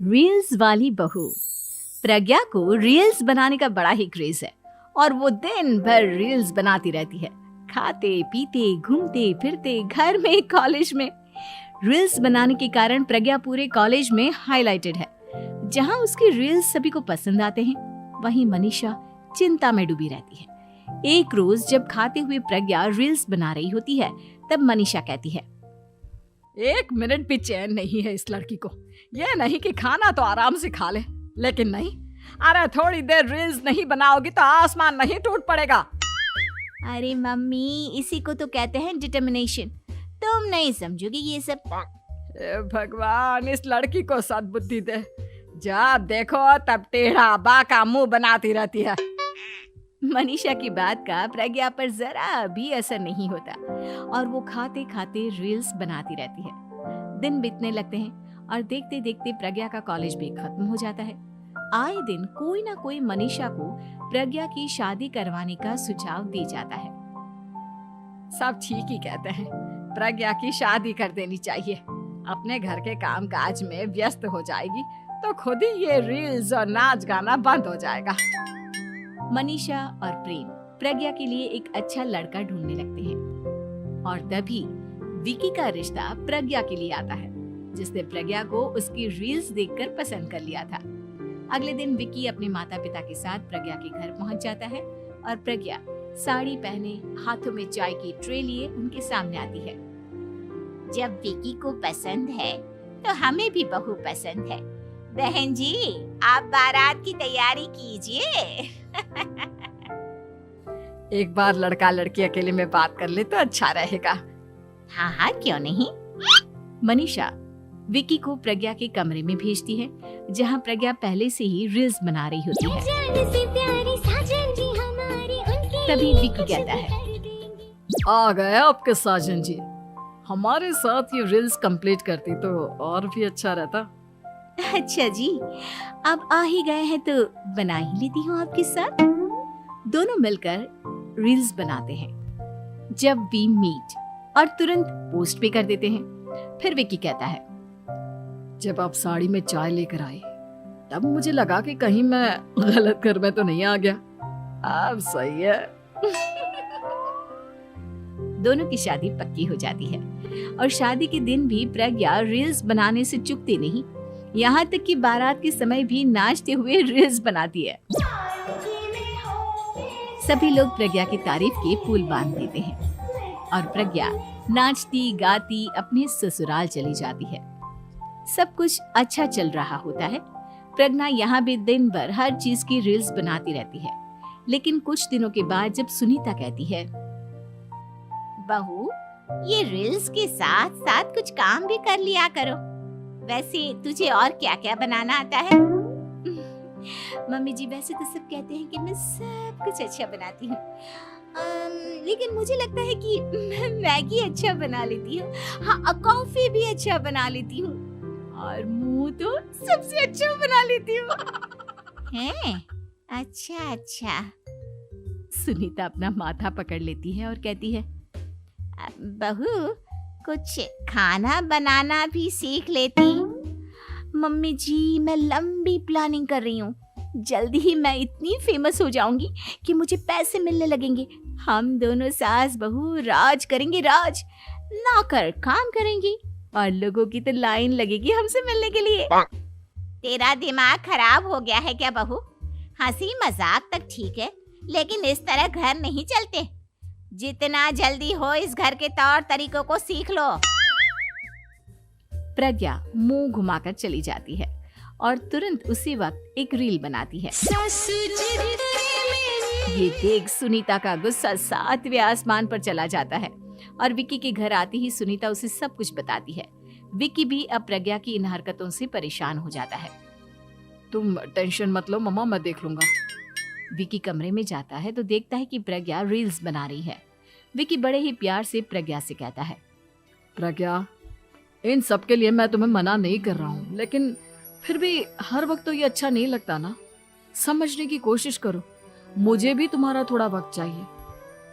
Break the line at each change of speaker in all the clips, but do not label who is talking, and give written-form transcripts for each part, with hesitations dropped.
Reels वाली बहू। प्रज्ञा को रील्स बनाने का बड़ा ही क्रेज है और वो दिन भर रील्स बनाती रहती है। खाते पीते घूमते फिरते घर में कॉलेज में रील्स बनाने के कारण प्रज्ञा पूरे कॉलेज में हाईलाइटेड है। जहां उसकी रील्स सभी को पसंद आते हैं, वहीं मनीषा चिंता में डूबी रहती है। एक रोज जब खाते हुए प्रज्ञा रील्स बना रही होती है, तब मनीषा कहती है,
1 मिनट भी चैन नहीं है इस लड़की को। ये नहीं कि खाना तो आराम से खा ले, लेकिन नहीं, अरे थोड़ी देर रील्स नहीं बनाओगी तो आसमान नहीं टूट पड़ेगा।
अरे मम्मी, इसी को तो कहते हैं डिटर्मिनेशन। तुम नहीं समझोगी ये सब।
हे भगवान, इस लड़की को सद्बुद्धि दे। जब देखो तब टेढ़ा बाका मुंह बनाती रहती है।
मनीषा की बात का प्रज्ञा पर जरा भी असर नहीं होता और वो खाते खाते रील्स बनाती रहती है। दिन बीतने लगते हैं और देखते देखते प्रज्ञा का कॉलेज भी खत्म हो जाता है। आए दिन कोई ना कोई मनीषा को प्रज्ञा की शादी करवाने का सुझाव दे जाता है।
सब ठीक ही कहते हैं, प्रज्ञा की शादी कर देनी चाहिए। अपने घर के काम काज में व्यस्त हो जाएगी तो खुद ही ये रील्स और नाच गाना बंद हो जाएगा।
मनीषा और प्रेम प्रज्ञा के लिए एक अच्छा लड़का ढूंढने लगते हैं और तभी विकी का रिश्ता प्रज्ञा के लिए आता है, जिसने प्रज्ञा को उसकी रील्स देखकर पसंद कर लिया था। अगले दिन विकी अपने माता पिता के साथ प्रज्ञा के घर पहुंच जाता है और प्रज्ञा साड़ी पहने हाथों में चाय की ट्रे लिए उनके सामने आती है।
जब विकी को पसंद है तो हमें भी बहू पसंद है। बहन जी, आप बारात की तैयारी कीजिए।
एक बार लड़का लड़की अकेले में बात कर ले तो अच्छा रहेगा।
हाँ हाँ, क्यों नहीं।
मनीषा विकी को प्रज्ञा के कमरे में भेजती है, जहां प्रज्ञा पहले से ही रील्स बना रही होती है। तभी विकी कहता है,
आ गए आपके साजन जी। हमारे साथ ये रील्स कंप्लीट करती तो और भी अच्छा रहता।
अच्छा जी, अब आ ही गए हैं तो बना ही लेती हूँ आपके साथ। दोनों मिलकर रील्स बनाते हैं। जब वी मीट और तुरंत पोस्ट भी कर देते हैं। फिर विकी कहता है,
जब आप साड़ी में चाय लेकर आए तब मुझे लगा कि कहीं मैं गलत घर में तो नहीं आ गया। अब सही है।
दोनों की शादी पक्की हो जाती है और शादी के दिन भी प्रज्ञा रील्स बनाने से चूकती नहीं। यहाँ तक कि बारात के समय भी नाचते हुए रील्स बनाती है। सभी लोग प्रज्ञा की तारीफ के पुल बांध देते हैं और प्रज्ञा नाचती गाती अपने ससुराल चली जाती है। सब कुछ अच्छा चल रहा होता है। प्रज्ञा यहाँ भी दिन भर हर चीज की रील्स बनाती रहती है। लेकिन कुछ दिनों के बाद जब सुनीता कहती है,
बहू, ये रील्स के साथ साथ कुछ काम भी कर लिया करो। वैसे तुझे और क्या क्या बनाना आता है?
मम्मी जी, वैसे तो सब कहते हैं कि मैं सब कुछ अच्छा बनाती हूँ, लेकिन मुझे लगता है कि मैं मैगी अच्छा बना लेती हूँ। हाँ, कॉफी भी अच्छा बना लेती हूँ और मुंह तो सबसे अच्छा बना लेती हूँ।
हैं? अच्छा अच्छा।
सुनीता अपना माथा पकड़ लेती है और कहती है,
बहू, कुछ खाना बनाना भी सीख लेती।
मम्मी जी, मैं लंबी प्लानिंग कर रही हूँ। जल्दी ही मैं इतनी फेमस हो जाऊंगी कि मुझे पैसे मिलने लगेंगे। हम दोनों सास बहू राज करेंगे, राज नौकर काम करेंगे और लोगों की तो लाइन लगेगी हमसे मिलने के लिए।
तेरा दिमाग खराब हो गया है क्या बहू? हंसी मजाक तक ठीक है, लेकिन इस तरह घर नहीं चलते। जितना जल्दी हो इस घर के तौर तरीकों को सीख लो।
प्रज्ञा मुंह घुमाकर चली जाती है और तुरंत उसी वक्त एक रील बनाती है। ये देख सुनीता का गुस्सा 7वें आसमान पर चला जाता है और विकी के घर आती ही सुनीता उसे सब कुछ बताती है। विकी भी अब प्रज्ञा की इन हरकतों से परेशान हो जाता है।
तुम टेंशन मत लो मम्मा, मैं देख लूंगा।
विकी कमरे में जाता है तो देखता है कि प्रज्ञा रील्स बना रही है। विकी बड़े ही प्यार से प्रज्ञा से कहता है,
प्रज्ञा, इन सब के लिए मैं तुम्हें मना नहीं कर रहा हूँ, लेकिन फिर भी हर वक्त तो ये अच्छा नहीं लगता ना। समझने की कोशिश करो, मुझे भी तुम्हारा थोड़ा वक्त चाहिए।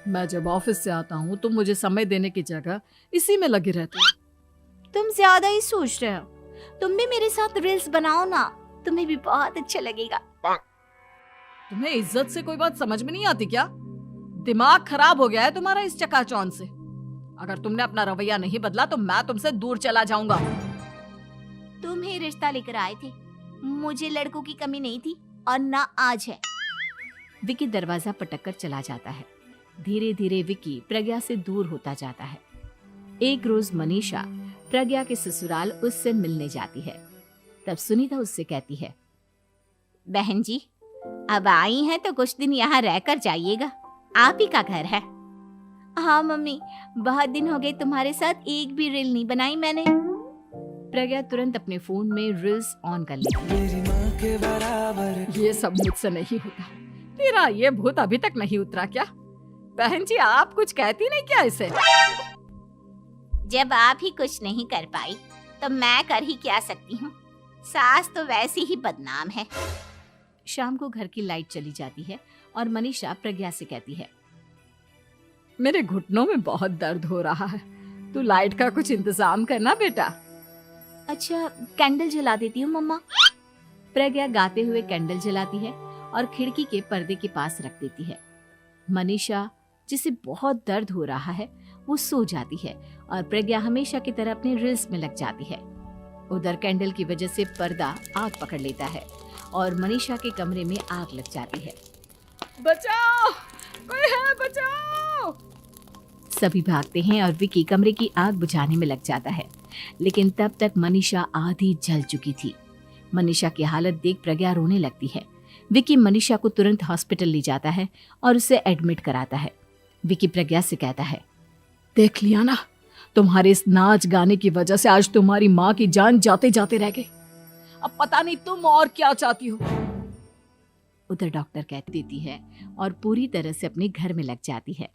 मैं जब ऑफिस से आता हूँ तो मुझे समय देने की जगह इसी में लगी रहती है।
तुम ज्यादा ही सोच रहे हो। तुम भी मेरे साथ रील्स बनाओ ना, तुम्हें भी बहुत अच्छा लगेगा।
तुम्हें इज्जत से कोई बात समझ में नहीं आती क्या? दिमाग खराब हो गया है तुम्हारा इस चकाचौंध से। अगर तुमने अपना रवैया नहीं बदला तो मैं तुमसे दूर चला जाऊंगा।
तुम ही रिश्ता लेकर आए थे, मुझे लड़कों की कमी नहीं थी और ना आज है।
विकी दरवाजा पटक कर चला जाता है। धीरे धीरे विकी प्रज्ञा से दूर होता जाता है। एक रोज मनीषा प्रज्ञा के ससुराल उससे मिलने जाती है। तब सुनीता उससे कहती है,
बहन जी, अब आई हैं तो कुछ दिन यहाँ रहकर जाइएगा, आप ही का घर है। हाँ मम्मी, बहुत दिन हो गए तुम्हारे साथ एक भी रील नहीं बनाई मैंने।
प्रज्ञा तुरंत अपने फोन में रील्स ऑन कर लेती है।
ये सब मुझसे नहीं होता। तेरा ये भूत अभी तक नहीं उतरा क्या? बहन जी, आप कुछ कहती नहीं क्या इसे?
जब आप ही कुछ नहीं कर पाई तो मैं कर ही क्या सकती हूँ। सास तो वैसी ही बदनाम है।
शाम को घर की लाइट चली जाती है और मनीषा प्रज्ञा से कहती है,
मेरे घुटनों में बहुत दर्द हो रहा है, तू लाइट का कुछ इंतजाम करना बेटा।
अच्छा, कैंडल जला देती हूँ मम्मा। प्रज्ञा गाते हुए कैंडल जलाती है और खिड़की के पर्दे के पास रख देती है। मनीषा, जिसे बहुत दर्द हो रहा है, वो सो जाती है और प्रज्ञा हमेशा की तरह अपने रील्स में लग जाती है। उधर कैंडल की वजह से पर्दा आग पकड़ लेता है और मनीषा के कमरे में आग लग जाती है।
बचाओ, कोई है, बचाओ।
सभी भागते हैं और विकी कमरे की आग बुझाने में लग जाता है, लेकिन तब तक मनीषा आधी जल चुकी थी। मनीषा की हालत देख प्रज्ञा रोने लगती है। विकी मनीषा को तुरंत हॉस्पिटल ले जाता है और उसे एडमिट कराता है। विकी प्रज्ञा से कहता है,
देख लिया ना, तुम्हारे इस नाच गाने की वजह से आज तुम्हारी माँ की जान जाते जाते रह गई। अब पता नहीं तुम और क्या चाहती हो।
उधर डॉक्टर कह देती है और पूरी तरह से अपने घर में लग जाती है।